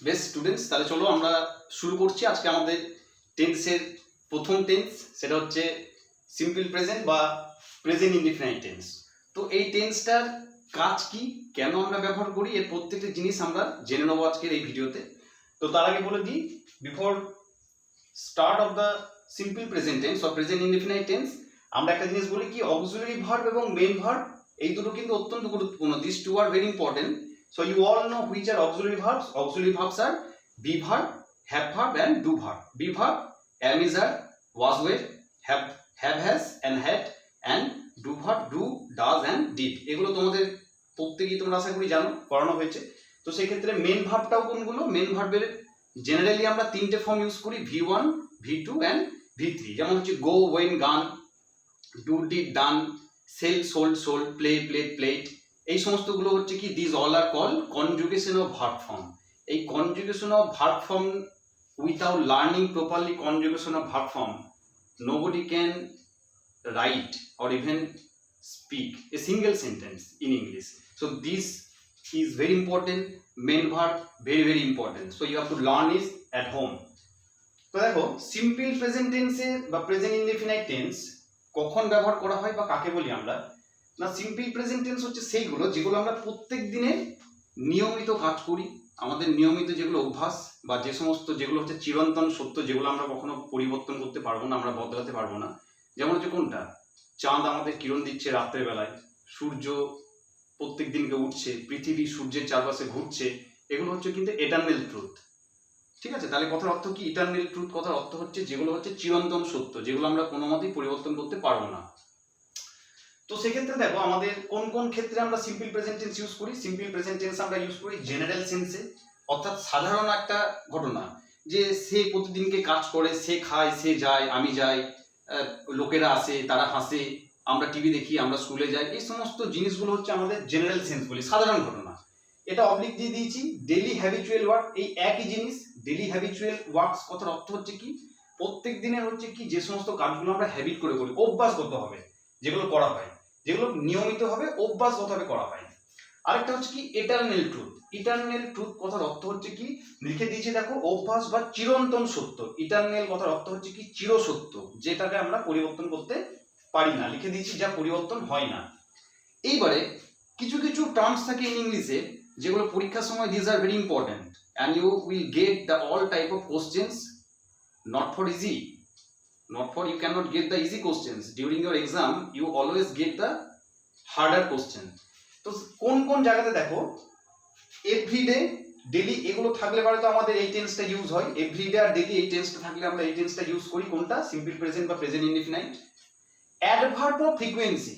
Best students, তাহলে চলো আমরা শুরু করছি আজকে আমাদের টেন্সের প্রথম টেন্স, সেটা হচ্ছে সিম্পল প্রেজেন্ট বা প্রেজেন্ট ইনডিফিনাইট টেন্স। তো এই টেন্সটার কাজ কি, কেন আমরা ব্যবহার করি, এর প্রত্যেকটা জিনিস আমরা জেনে নেবো আজকের এই ভিডিওতে। তো তার আগে বলে দিই, before start of the simple present tense or present indefinite tense, আমরা একটা জিনিস বলি কি, অক্সিলারি ভার্ব এবং মেইন ভার্ব এই দুটো কিন্তু অত্যন্ত গুরুত্বপূর্ণ। This two are very important. So you all know which are auxiliary verbs. Auxiliary verbs are be verb, have verb and do verb. Be verb, am is are, was were, have has and had, and do verb do, does and did. এগুলো তোমাদের প্রত্যেকেই তোমরা আশা করি জানো, পড়ানো হয়েছে। তো সেই ক্ষেত্রে মেন ভার্বটাও কোনগুলো, মেন ভার্বের জেনারেলি আমরা তিনটে ফর্ম ইউজ করি, V1, V2 and V3। যেমন হচ্ছে go, went, gone, do, did, done, sell, sold, sold, play, played, played. এই সমস্তগুলো হচ্ছে কি, this all are call conjugation of verb form. এই conjugation of verb form, without learning properly conjugation of verb form, nobody can write or even speak a single sentence in English. So this is very important. Main verb very very important. So you have to learn it at home. তো দেখো, simple present টেন্সে বা present indefinite tense কখন ব্যবহার করা হয় বা কাকে বলি আমরা না, সিম্পল প্রেজেন্ট টেন্স হচ্ছে সেইগুলো যেগুলো আমরা প্রত্যেক দিনে নিয়মিত কাজ করি, আমাদের নিয়মিত যেগুলো অভ্যাস বা যে সমস্ত যেগুলো হচ্ছে চিরন্তন সত্য, যেগুলো আমরা কখনো পরিবর্তন করতে পারবো না, আমরা বদলাতে পারবো না। যেমন হচ্ছে কোনটা, চাঁদ আমাদের কিরণ দিচ্ছে রাত্রের বেলায়, সূর্য প্রত্যেক দিনকে উঠছে, পৃথিবী সূর্যের চারপাশে ঘুরছে, এগুলো হচ্ছে কিন্তু এটার্নাল ট্রুথ। ঠিক আছে, তাহলে কথার অর্থ কি, ইটার্নাল ট্রুথ কথার অর্থ হচ্ছে যেগুলো হচ্ছে চিরন্তন সত্য, যেগুলো আমরা কোনো মতেই পরিবর্তন করতে পারবো না। তো সেক্ষেত্রে দেখো, আমাদের কোন কোন ক্ষেত্রে আমরা সিম্পল প্রেজেন্ট টেন্স ইউজ করি। সিম্পল প্রেজেন্ট টেন্স আমরা ইউজ করি জেনারেল সেন্সে, অর্থাৎ সাধারণ একটা ঘটনা, যে সে প্রতিদিনকে কাজ করে, সে খায়, সে যায়, আমি যাই, লোকেরা আসে, তারা হাসে, আমরা টিভি দেখি, আমরা স্কুলে যাই, এই সমস্ত জিনিসগুলো হচ্ছে আমাদের জেনারেল সেন্স বলি, সাধারণ ঘটনা। এটা অবলিক দিয়ে দিয়েছি, ডেইলি হ্যাবিচুয়াল ওয়ার্ক, এই একই জিনিস। ডেইলি হ্যাবিচুয়াল ওয়ার্কস কথার অর্থ হচ্ছে কি, প্রত্যেক দিনের হচ্ছে কি যে সমস্ত কাজগুলো আমরা হ্যাবিট করে করি, অভ্যাসগত হবে যেগুলো করা হয়, যেগুলো নিয়মিত হবে অভ্যাসগতভাবে করা হয়। আরেকটা হচ্ছে কি, ইটারনাল ট্রুথ। ইটারনাল ট্রুথ কথার অর্থ হচ্ছে কি, লিখে দিয়েছে দেখো, অভ্যাস বা চিরন্তন সত্য। ইটারনাল কথার অর্থ হচ্ছে কি, চিরসত্য, যেটাকে আমরা পরিবর্তন করতে পারি না, লিখে দিয়েছি যা পরিবর্তন হয় না। এইবারে কিছু কিছু টার্মস থাকে ইন ইংলিশে যেগুলো পরীক্ষার সময়, this are very important and you will get the all type of questions, not for easy, not for you cannot get the easy questions during your exam, you always get the harder question. তো কোন কোন জায়গাতে দেখো, everyday, daily, এগুলো থাকলে পরে তো আমাদের এই টেন্সটা ইউজ হয়। এভরিডে আর ডেলি এই টেন্সটা থাকলে আমরা এই টেন্সটা ইউজ করি। কোনটা, সিম্পল প্রেজেন্ট বা present indefinite. Adverb of frequency,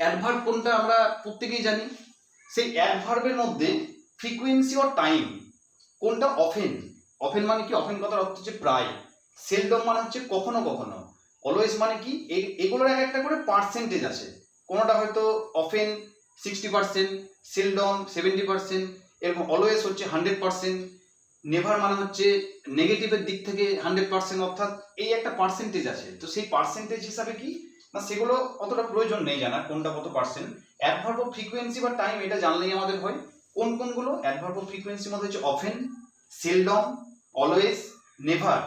adverb কোনটা আমরা প্রত্যেকেই জানি। সেই অ্যাডভার্বের মধ্যে ফ্রিকোয়েন্সি অর টাইম কোনটা, অফেন। অফেন মানে কি, অফেন কথার অর্থ হচ্ছে প্রায়। সেলডম মানে হচ্ছে কখনো কখনো। অলওয়েজ মানে কি, এগুলোর এক একটা করে পার্সেন্টেজ আছে, কোনোটা হয়তো অফেন 60%, সেলডম 70%, এরকম অলওয়েজ হচ্ছে 100%, নেভার মানে হচ্ছে নেগেটিভের দিক থেকে 100%, অর্থাৎ এই একটা পার্সেন্টেজ আছে। তো সেই পার্সেন্টেজ হিসাবে কি না, সেগুলো অতটা প্রয়োজন নেই জানার কোনটা কত পার্সেন্ট। অ্যাডভার্ব অফ ফ্রিকোয়েন্সি বা টাইম এটা জানলেই আমাদের হয়। কোন কোনগুলো, অ্যাডভার্ব অফ ফ্রিকোয়েন্সির মধ্যে হচ্ছে অফেন, সেলডম, অলওয়েজ, নেভার।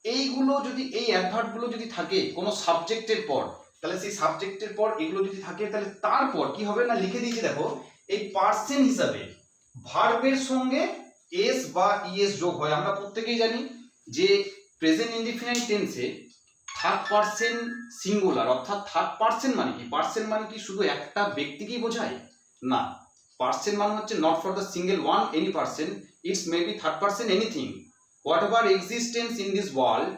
এইগুলো যদি, এই অ্যাডভার্বগুলো যদি থাকে কোনো সাবজেক্টের পর, তাহলে সেই সাবজেক্টের পর এগুলো যদি থাকে, তাহলে তারপর কি হবে না, লিখে দিয়েছি দেখো, এই পার্সেন্ট হিসাবে ভার্বের সঙ্গে এস বা ইএস যোগ হয়। আমরা প্রত্যেকেই জানি যে প্রেজেন্ট ইনডিফিনাইট টেন্সে থার্ড পার্সন সিঙ্গুলার, অর্থাৎ থার্ড পার্সন মানে কি, পার্সন মানে কি শুধু একটা ব্যক্তিকেই বোঝায় না। পার্সন মানে হচ্ছে not for the single one any person, it's may be third person anything, what ever existence in this world.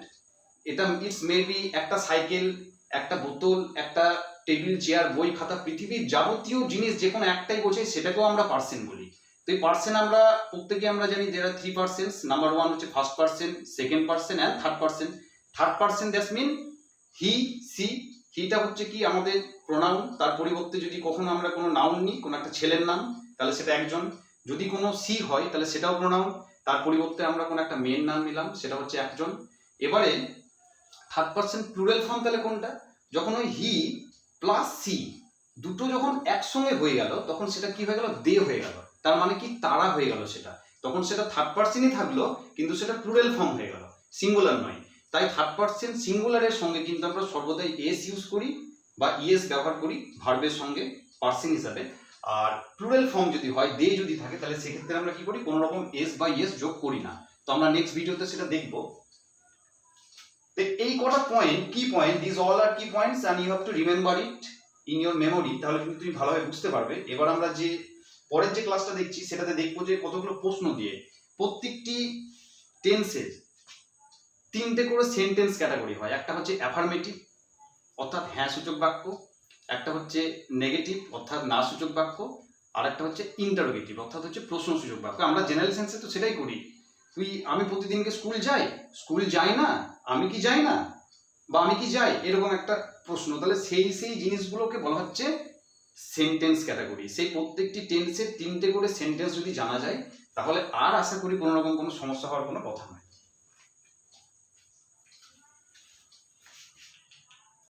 এটা ইটস মে বি একটা সাইকেল, একটা বোতল, একটা টেবিল, চেয়ার, বই, খাতা, পৃথিবীর যাবতীয় জিনিস যে কোনো একটাই বোঝায়, সেটাকেও আমরা পার্সন বলি। তো এই পার্সন আমরা প্রত্যেকে আমরা জানি there are 3 persons. নাম্বার 1 হচ্ছে first person, second person and third person. Third person that's mean he, she. হিটা হচ্ছে কি আমাদের প্রোনাউন, তার পরিবর্তে যদি কখনো আমরা কোনো নাউন নিই, কোনো একটা ছেলের নাম, তাহলে সেটা একজন। যদি কোনো সি হয় তাহলে সেটাও প্রোনাউন, তার পরিবর্তে আমরা কোনো একটা মেয়ের নাম নিলাম, সেটা হচ্ছে একজন। এবারে থার্ড পার্সন প্লুরাল ফর্ম তাহলে কোনটা, যখন ওই হি প্লাস সি দুটো যখন একসঙ্গে হয়ে গেল, তখন সেটা কি হয়ে গেল, দে হয়ে গেল। তার মানে কি, তারা হয়ে গেল সেটা। তখন সেটা থার্ড পার্সনই থাকলো, কিন্তু সেটা প্লুরাল ফর্ম হয়ে গেল, সিঙ্গুলার নয়। তাই থার্ড পার্সন সিঙ্গুলারের সঙ্গে কিন্তু আমরা সর্বদাই এস ইউজ করি বা ইএস ব্যবহার করি ভার্বের সঙ্গে পার্সন হিসাবে। আর প্লুরাল ফর্ম যদি হয়, দে যদি থাকে, তাহলে সেক্ষেত্রে আমরা কি করি, কোনো রকম এস বা ইএস যোগ করি না। তো আমরা নেক্সট ভিডিওতে সেটা দেখবো। এই কটা পয়েন্ট, কি point, this all are key points and you have to remember it in your memory, তাহলে কিন্তু তুমি ভালোভাবে বুঝতে পারবে। এবার আমরা যে পরের যে ক্লাসটা দেখছি সেটাতে দেখবো যে কতগুলো প্রশ্ন দিয়ে প্রত্যেকটি টেন্সের 3টে করে সেন্টেন্স ক্যাটাগরি হয়। একটা হচ্ছে অ্যাফার্মেটিভ অর্থাৎ হ্যাঁ সূচক বাক্য, একটা হচ্ছে নেগেটিভ অর্থাৎ না সূচক বাক্য, আর একটা হচ্ছে ইন্টারোগেটিভ অর্থাৎ হচ্ছে প্রশ্নসূচক বাক্য। আমরা জেনারেল সেন্সে তো সেটাই করি। আমি প্রতিদিনকে স্কুল যাই না, আমি কি যাই না, বা আমি কি যাই, এরকম একটা প্রশ্ন। তাহলে সেই জিনিসগুলোকে বলা হচ্ছে সেন্টেন্স ক্যাটাগরি। সেই প্রত্যেকটি টেন্সের 3টে করে সেন্টেন্স যদি জানা যায়, তাহলে আর আশা করি কোনো রকম কোনো সমস্যা হওয়ার কোনো কথা নয়।